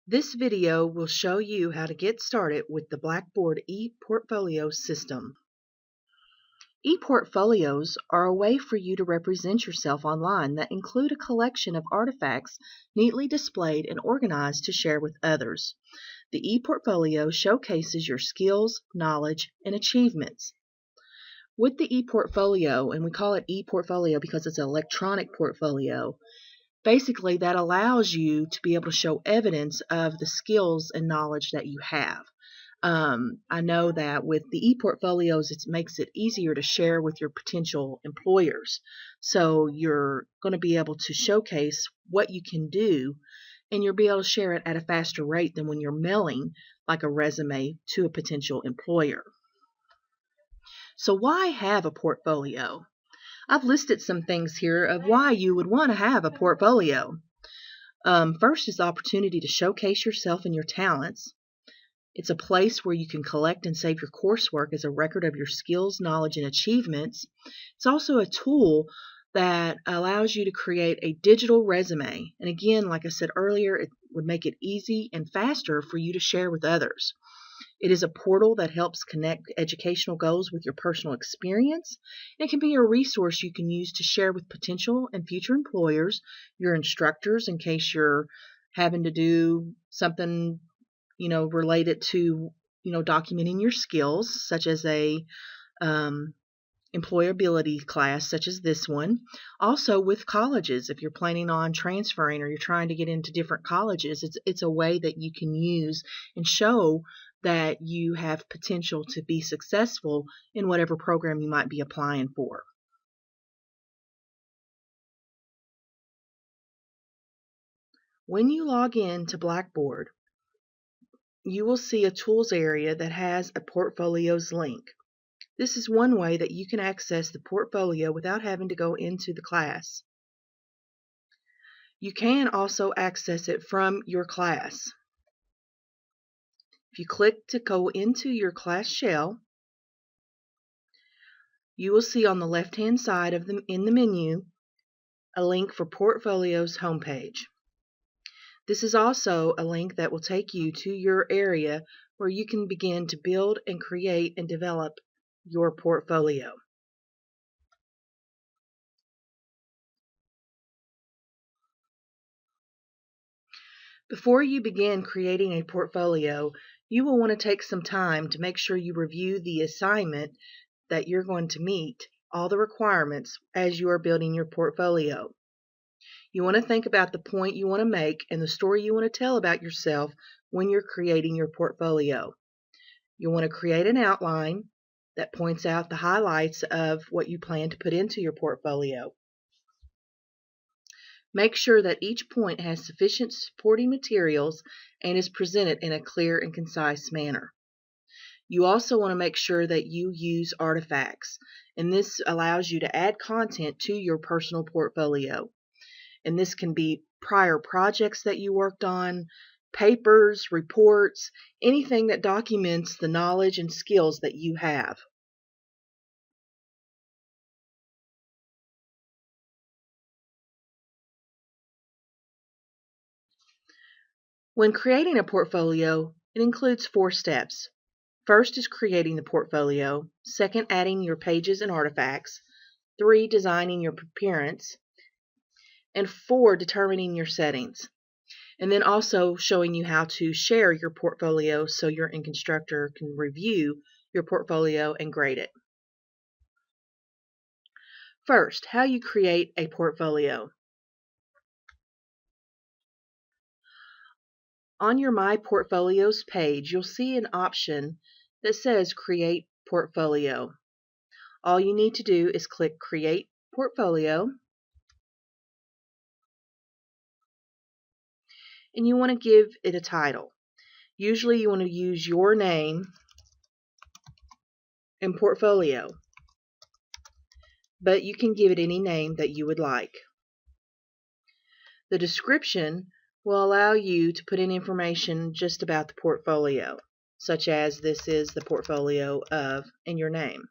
This video will show you how to get started with the Blackboard ePortfolio system. ePortfolios are a way for you to represent yourself online that include a collection of artifacts neatly displayed and organized to share with others. The ePortfolio showcases your skills, knowledge, and achievements. With the ePortfolio, and we call it ePortfolio because it's an electronic portfolio, basically, that allows you to be able to show evidence of the skills and knowledge that you have. I know that with the ePortfolios, it makes it easier to share with your potential employers. So you're going to be able to showcase what you can do, and you'll be able to share it at a faster rate than when you're mailing like a resume to a potential employer. So why have a portfolio? I've listed some things here of why you would want to have a portfolio. First is the opportunity to showcase yourself and your talents. It's a place where you can collect and save your coursework as a record of your skills, knowledge, and achievements. It's also a tool that allows you to create a digital resume. And again, like I said earlier, it would make it easy and faster for you to share with others. It is a portal that helps connect educational goals with your personal experience. It can be a resource you can use to share with potential and future employers, your instructors, in case you're having to do something, related to, documenting your skills, such as a employability class such as this one. Also with colleges, if you're planning on transferring or you're trying to get into different colleges, it's a way that you can use and show that you have potential to be successful in whatever program you might be applying for. When you log in to Blackboard, you will see a tools area that has a portfolios link. This is one way that you can access the portfolio without having to go into the class. You can also access it from your class. If you click to go into your class shell, you will see on the left-hand side in the menu a link for Portfolio's homepage. This is also a link that will take you to your area where you can begin to build and create and develop your portfolio. Before you begin creating a portfolio, you will want to take some time to make sure you review the assignment that you're going to meet, all the requirements as you are building your portfolio. You want to think about the point you want to make and the story you want to tell about yourself when you're creating your portfolio. You want to create an outline that points out the highlights of what you plan to put into your portfolio. Make sure that each point has sufficient supporting materials and is presented in a clear and concise manner. You also want to make sure that you use artifacts, and this allows you to add content to your personal portfolio. And this can be prior projects that you worked on, papers, reports, anything that documents the knowledge and skills that you have. When creating a portfolio, it includes 4 steps. First is creating the portfolio. Second, adding your pages and artifacts. 3, designing your appearance. And 4, determining your settings. And then also showing you how to share your portfolio so your instructor can review your portfolio and grade it. First, how you create a portfolio. On your My Portfolios page, you'll see an option that says Create Portfolio. All you need to do is click Create Portfolio, and you want to give it a title. Usually you want to use your name and portfolio, but you can give it any name that you would like. The description will allow you to put in information just about the portfolio, such as this is the portfolio of, and your name.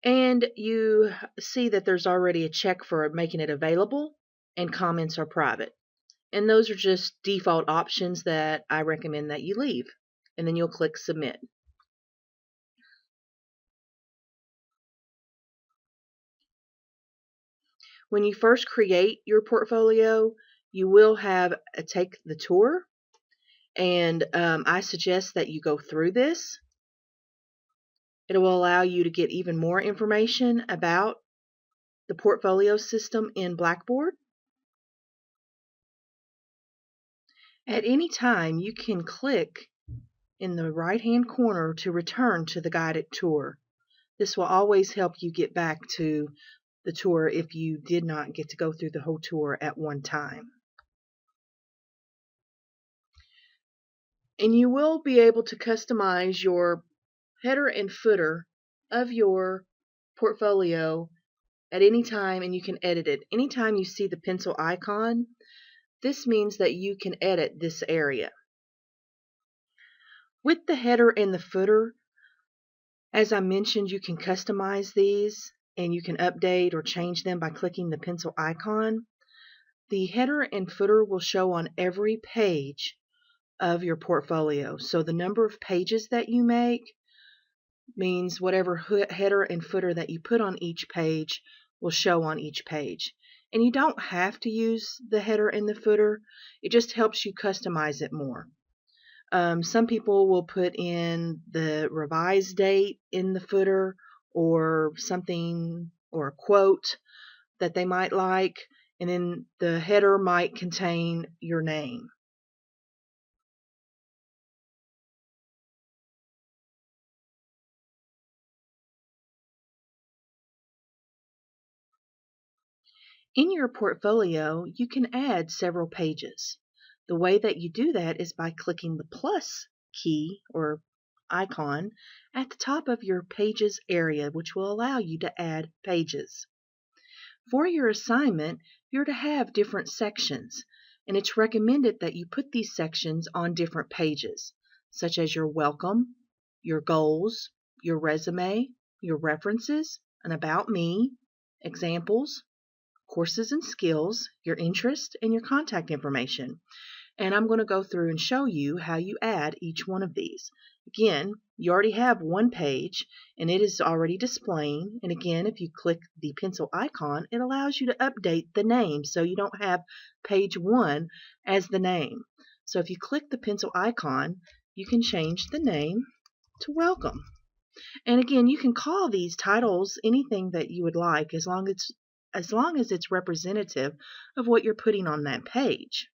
And you see that there's already a check for making it available, and comments are private. And those are just default options that I recommend that you leave. And then you'll click Submit. When you first create your portfolio, you will have take the tour, and I suggest that you go through this. It will allow you to get even more information about the portfolio system in Blackboard. At any time, you can click in the right-hand corner to return to the guided tour. This will always help you get back to the tour if you did not get to go through the whole tour at one time. And you will be able to customize your header and footer of your portfolio at any time, and you can edit it. Anytime you see the pencil icon, this means that you can edit this area. With the header and the footer, as I mentioned, you can customize these and you can update or change them by clicking the pencil icon. The header and footer will show on every page of your portfolio. So the number of pages that you make means whatever header and footer that you put on each page will show on each page. And you don't have to use the header and the footer. It just helps you customize it more. Some people will put in the revised date in the footer, or something, or a quote that they might like, and then the header might contain your name. In your portfolio, you can add several pages. The way that you do that is by clicking the plus key or icon at the top of your pages area, which will allow you to add pages. For your assignment, you're to have different sections, and it's recommended that you put these sections on different pages, such as your welcome, your goals, your resume, your references, an about me, examples, courses and skills, your interest, and your contact information. And I'm going to go through and show you how you add each one of these. Again, you already have one page and it is already displaying. And again, if you click the pencil icon, it allows you to update the name so you don't have page 1 as the name. So if you click the pencil icon, you can change the name to Welcome. And again, you can call these titles anything that you would like, as long as it's representative of what you're putting on that page.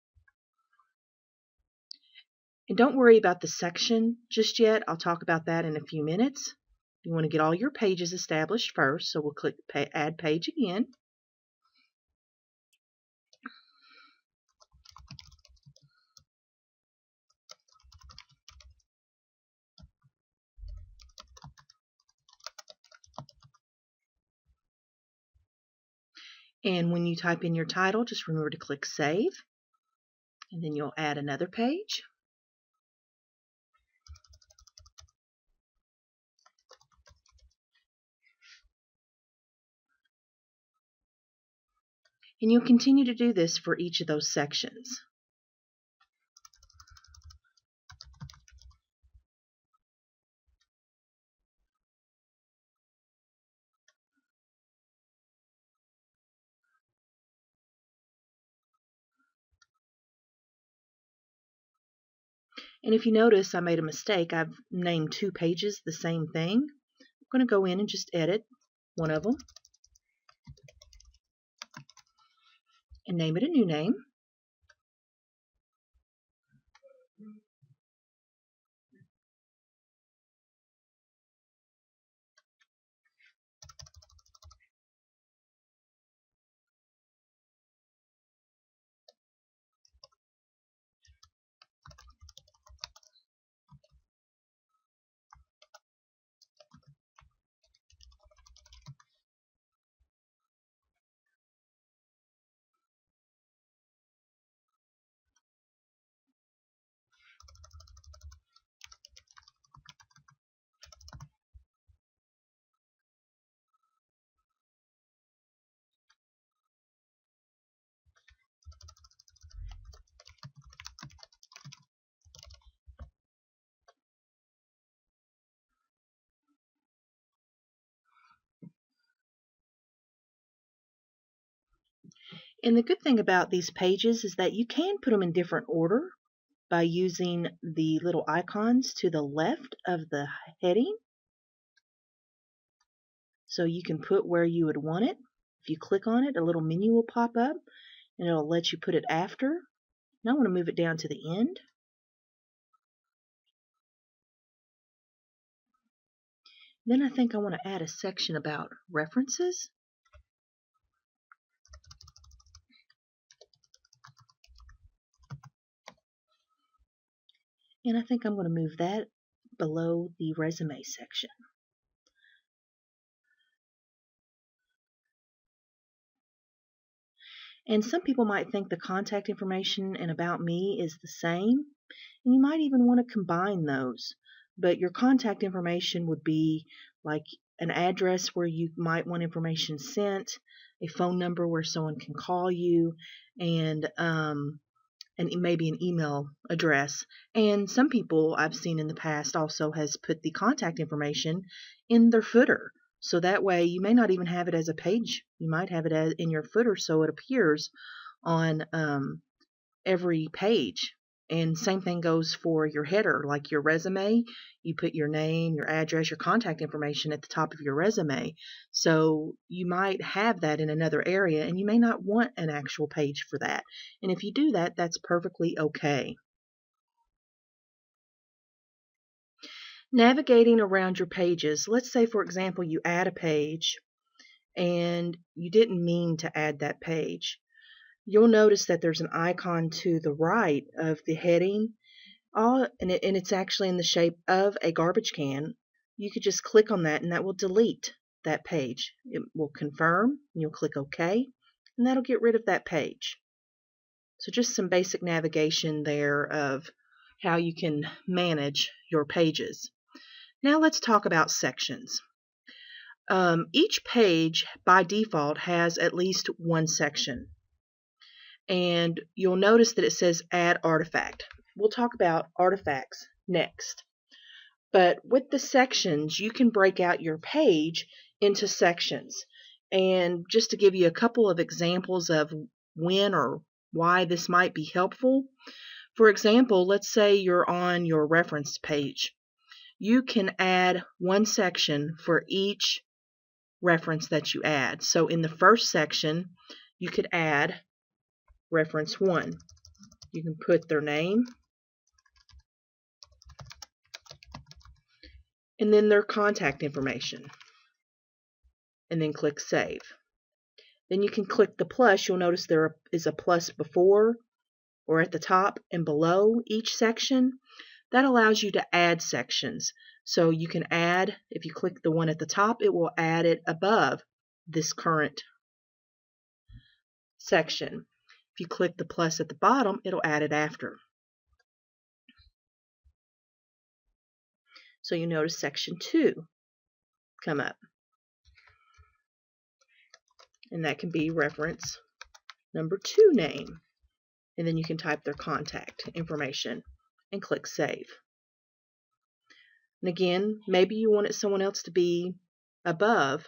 And don't worry about the section just yet. I'll talk about that in a few minutes. You want to get all your pages established first, so we'll click Add Page again. And when you type in your title, just remember to click Save. And then you'll add another page. And you'll continue to do this for each of those sections. And if you notice, I made a mistake. I've named 2 pages the same thing. I'm going to go in and just edit one of them and name it a new name. And the good thing about these pages is that you can put them in different order by using the little icons to the left of the heading. So you can put where you would want it. If you click on it, a little menu will pop up and it'll let you put it after. Now I want to move it down to the end. Then I think I want to add a section about references. And I think I'm going to move that below the resume section. And some people might think the contact information and about me is the same, and you might even want to combine those. But your contact information would be like an address where you might want information sent, a phone number where someone can call you, and maybe an email address. And some people I've seen in the past also has put the contact information in their footer. So that way you may not even have it as a page. You might have it in your footer so it appears on every page. And same thing goes for your header, like your resume. You put your name, your address, your contact information at the top of your resume. So you might have that in another area and you may not want an actual page for that. And if you do that, that's perfectly okay. Navigating around your pages. Let's say, for example, you add a page and you didn't mean to add that page. You'll notice that there's an icon to the right of the heading, and it's actually in the shape of a garbage can. You could just click on that and that will delete that page. It will confirm, and you'll click OK, and that'll get rid of that page. So just some basic navigation there of how you can manage your pages. Now let's talk about sections. Each page by default has at least one section. And you'll notice that it says add artifact. We'll talk about artifacts next. But with the sections, you can break out your page into sections. And just to give you a couple of examples of when or why this might be helpful, for example, let's say you're on your reference page. You can add one section for each reference that you add. So in the first section, you could add reference 1. You can put their name and then their contact information and then click Save. Then you can click the plus. You'll notice there is a plus before or at the top and below each section. That allows you to add sections. So you can add, if you click the one at the top, it will add it above this current section. If you click the plus at the bottom, it'll add it after. So you notice section 2 come up. And that can be reference number 2 name. And then you can type their contact information and click Save. And again, maybe you wanted someone else to be above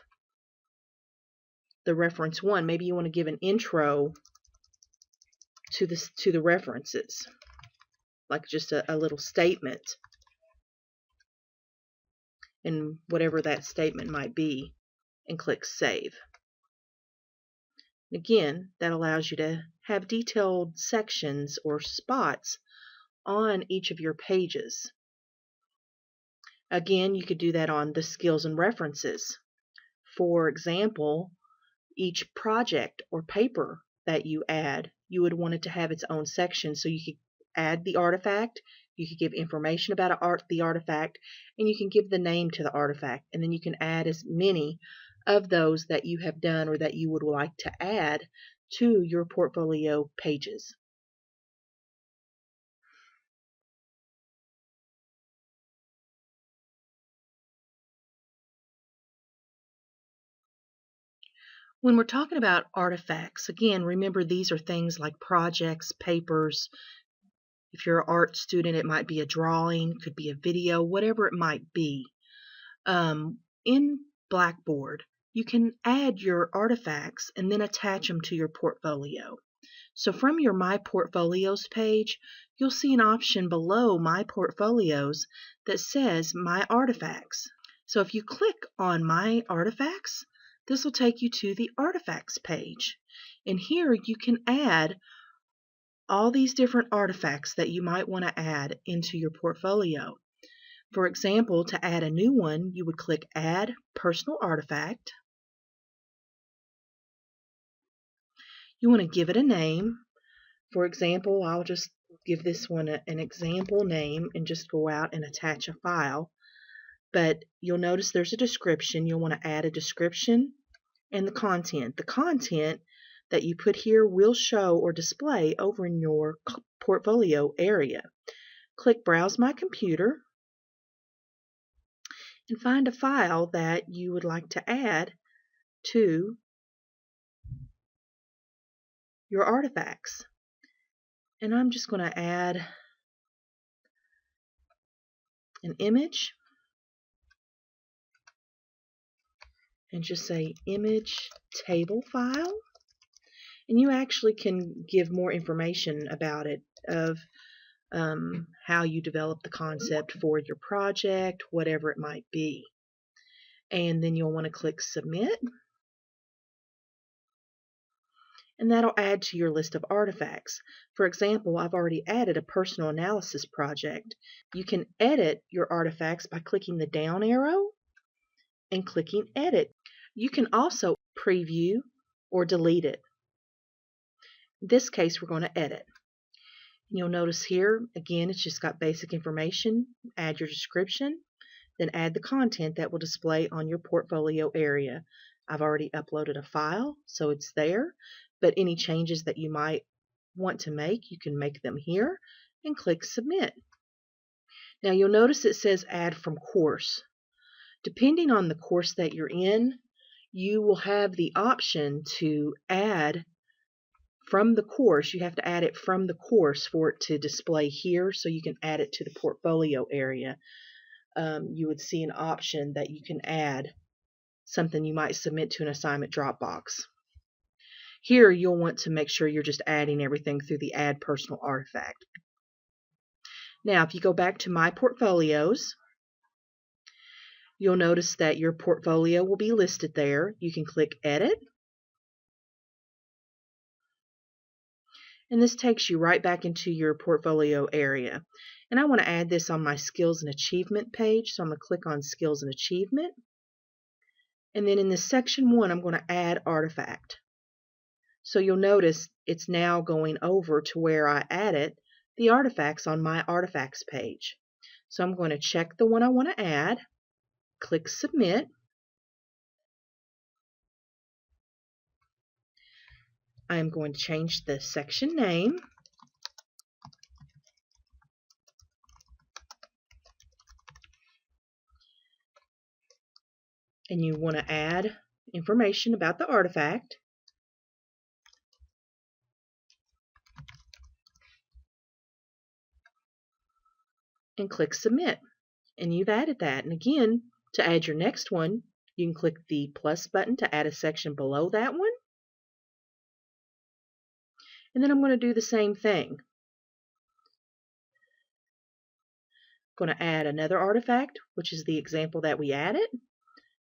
the reference 1. Maybe you want to give an intro to the references, like just a little statement, and whatever that statement might be, and click Save. Again, that allows you to have detailed sections or spots on each of your pages. Again, you could do that on the skills and references. For example, each project or paper that you add, you would want it to have its own section. So you could add the artifact, you could give information about the artifact, and you can give the name to the artifact. And then you can add as many of those that you have done or that you would like to add to your portfolio pages. When we're talking about artifacts, again, remember these are things like projects, papers. If you're an art student, it might be a drawing, could be a video, whatever it might be. In Blackboard, you can add your artifacts and then attach them to your portfolio. So from your My Portfolios page, you'll see an option below My Portfolios that says My Artifacts. So if you click on My Artifacts, this will take you to the Artifacts page. And here you can add all these different artifacts that you might want to add into your portfolio. For example, to add a new one, you would click Add Personal Artifact. You want to give it a name. For example, I'll just give this one an example name and just go out and attach a file. But you'll notice there's a description. You'll want to add a description and the content. The content that you put here will show or display over in your portfolio area. Click Browse My Computer and find a file that you would like to add to your artifacts. And I'm just going to add an image and just say image table file. And you actually can give more information about it, of how you develop the concept for your project, whatever it might be. And then you'll want to click Submit. And that'll add to your list of artifacts. For example, I've already added a personal analysis project. You can edit your artifacts by clicking the down arrow and clicking Edit. You can also preview or delete it. In this case, we're going to edit. You'll notice here, again, it's just got basic information. Add your description, then add the content that will display on your portfolio area. I've already uploaded a file, so it's there, but any changes that you might want to make, you can make them here and click Submit. Now you'll notice it says Add from Course. Depending on the course that you're in, you will have the option to add from the course. You have to add it from the course for it to display here, so you can add it to the portfolio area. You would see an option that you can add something you might submit to an assignment Dropbox. Here you'll want to make sure you're just adding everything through the Add Personal Artifact. Now if you go back to My Portfolios, you'll notice that your portfolio will be listed there. You can click Edit. And this takes you right back into your portfolio area. And I want to add this on my Skills and Achievement page, so I'm going to click on Skills and Achievement. And then in this section 1, I'm going to add artifact. So you'll notice it's now going over to where I added the artifacts on my artifacts page. So I'm going to check the one I want to add, click Submit. I am going to change the section name. And you want to add information about the artifact. And click Submit. And you've added that. And again, to add your next one, you can click the plus button to add a section below that one. And then I'm going to do the same thing. I'm going to add another artifact, which is the example that we added.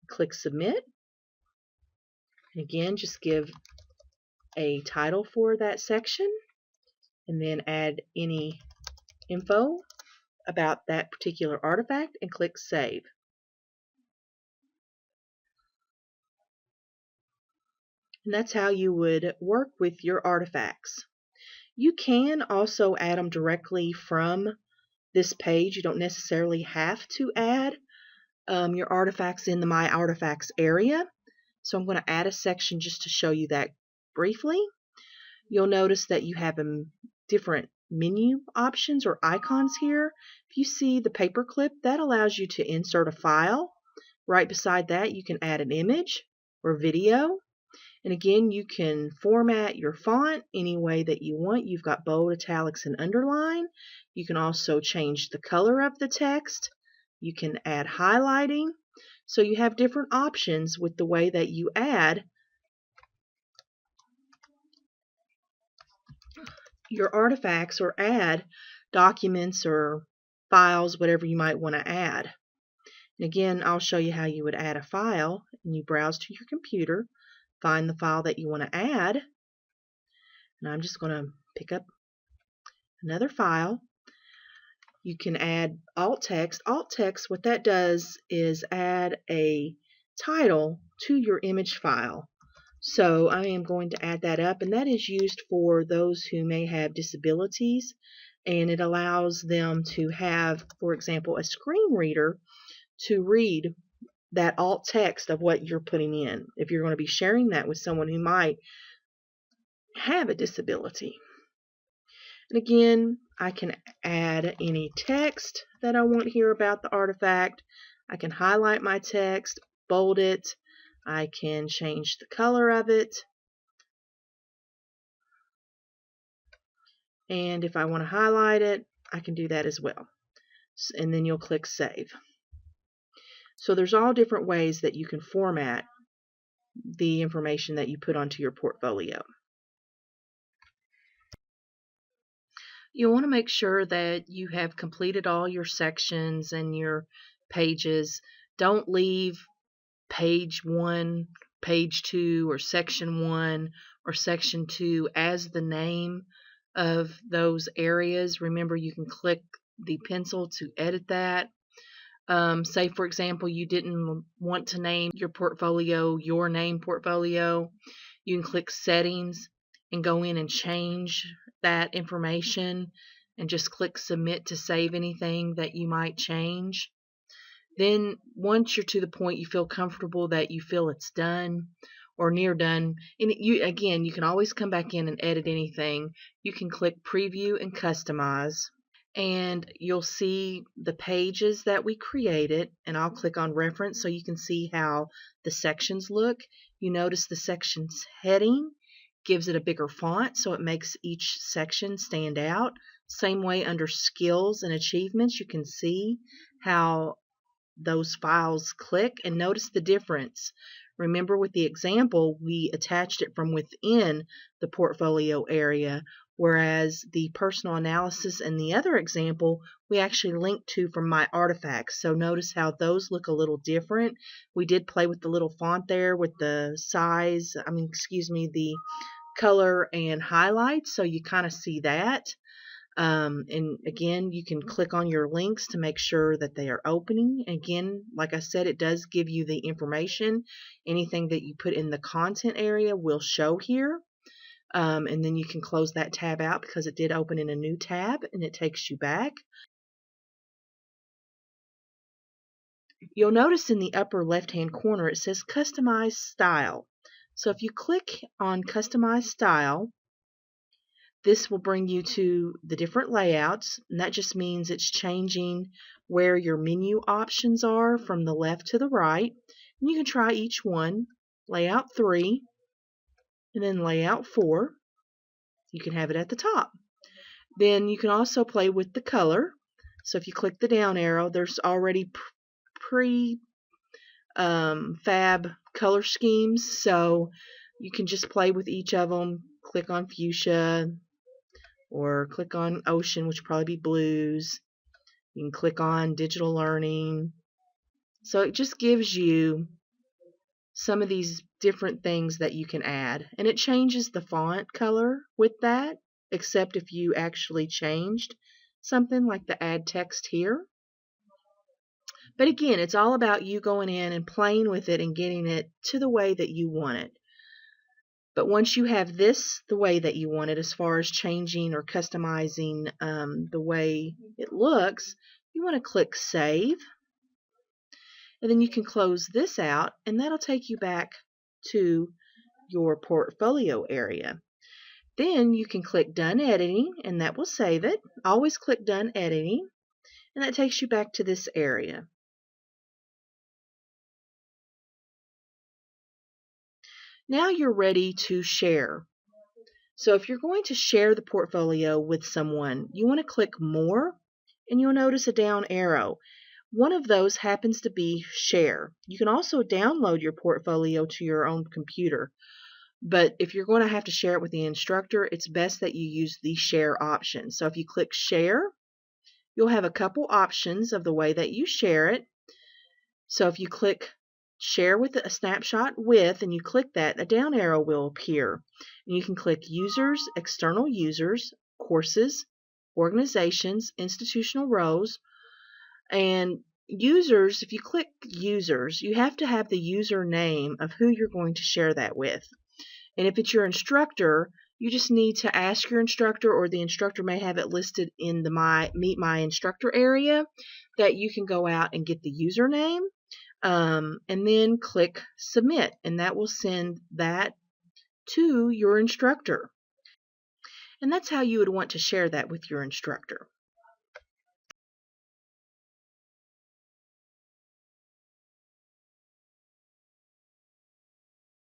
Click Submit. And again, just give a title for that section, and then add any info about that particular artifact and click Save. And that's how you would work with your artifacts. You can also add them directly from this page. You don't necessarily have to add your artifacts in the My Artifacts area. So I'm going to add a section just to show you that briefly. You'll notice that you have different menu options or icons here. If you see the paperclip, that allows you to insert a file. Right beside that, you can add an image or video. And again, you can format your font any way that you want. You've got bold, italics, and underline. You can also change the color of the text. You can add highlighting. So you have different options with the way that you add your artifacts or add documents or files, whatever you might want to add. And again, I'll show you how you would add a file. And you browse to your computer, find the file that you want to add. And I'm just going to pick up another file. You can add alt text. Alt text, what that does is add a title to your image file. So I am going to add that up, and that is used for those who may have disabilities, and it allows them to have, for example, a screen reader to read that alt text of what you're putting in if you're going to be sharing that with someone who might have a disability. And again, I can add any text that I want here about the artifact. I can highlight my text, bold it. I can change the color of it. And if I want to highlight it, I can do that as well. And then you'll click Save. So there's all different ways that you can format the information that you put onto your portfolio. You want to make sure that you have completed all your sections and your pages. Don't leave page 1, page 2, or section 1 or section 2 as the name of those areas. Remember, you can click the pencil to edit that. Say, for example, you didn't want to name your portfolio your name portfolio. You can click Settings and go in and change that information and just click Submit to save anything that you might change. Then once you're to the point you feel comfortable that you feel it's done or near done, and you can always come back in and edit anything. You can click Preview and Customize, and you'll see the pages that we created, and I'll click on Reference so you can see how the sections look. You notice the section's heading gives it a bigger font, so it makes each section stand out. Same way under Skills and Achievements, you can see how those files click, and notice the difference. Remember, with the example, we attached it from within the portfolio area, whereas the personal analysis and the other example we actually linked to from My Artifacts. So notice how those look a little different. We did play with the little font there with the size, the color and highlights, so you kind of see that. And again, you can click on your links to make sure that they are opening. Again, like I said, it does give you the information. Anything that you put in the content area will show here. And then you can close that tab out because it did open in a new tab and it takes you back. You'll notice in the upper left-hand corner it says Customize Style. So if you click on Customize Style, this will bring you to the different layouts, and that just means it's changing where your menu options are from the left to the right. And you can try each one. Layout 3, and then Layout 4. You can have it at the top. Then you can also play with the color. So if you click the down arrow, there's already fab color schemes, so you can just play with each of them. Click on fuchsia, or click on ocean, which would probably be blues. You can click on digital learning. So it just gives you some of these different things that you can add, and it changes the font color with that, except if you actually changed something like the add text here. But again, it's all about you going in and playing with it and getting it to the way that you want it. But once you have this the way that you want it, as far as changing or customizing the way it looks, you want to click Save. And then you can close this out, and that'll take you back to your portfolio area. Then you can click Done Editing, and that will save it. Always click Done Editing, and that takes you back to this area. Now you're ready to share. So if you're going to share the portfolio with someone, you want to click More, and you'll notice a down arrow. One of those happens to be Share. You can also download your portfolio to your own computer, but if you're going to have to share it with the instructor, it's best that you use the Share option. So if you click Share, you'll have a couple options of the way that you share it. So if you click Share with a snapshot with, and you click that, a down arrow will appear. And you can click Users, External Users, Courses, Organizations, Institutional Roles, and Users. If you click Users, you have to have the username of who you're going to share that with. And if it's your instructor, you just need to ask your instructor, or the instructor may have it listed in the Meet My Instructor area, that you can go out and get the username, and then click Submit, and that will send that to your instructor. And that's how you would want to share that with your instructor.